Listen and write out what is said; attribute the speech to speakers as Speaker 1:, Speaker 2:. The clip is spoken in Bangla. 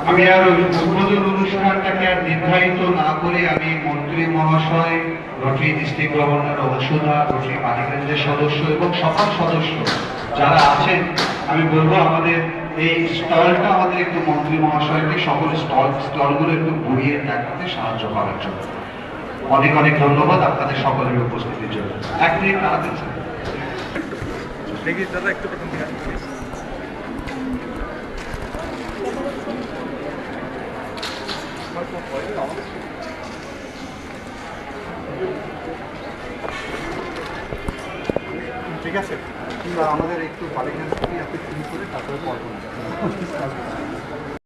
Speaker 1: আমি আর উদ্বোধন অনুষ্ঠানটাকে আর নির্ধারিত না করে আমি মন্ত্রী মহাশয়, রোটারি ডিস্ট্রিক্ট গভর্নর অংশধা, রোটারি মানিকগঞ্জের সদস্য এবং সকল সদস্য যারা আছেন, আমি বলবো আমাদের এই স্টলটা আমাদের একটু মন্ত্রী মহাশয়কে সকল স্টলগুলো একটু ঘুরিয়ে দেখাতে সাহায্য করার জন্য অনেক অনেক ধন্যবাদ আপনাদের সকলের উপস্থিতির জন্য। এক মিনিট দাঁড়াতেন স্যার।
Speaker 2: দাদা একটু প্রথম ঠিক আছে, আমাদের একটু বালিগঞ্জ থেকে আপনি শুরু করে তারপরে পর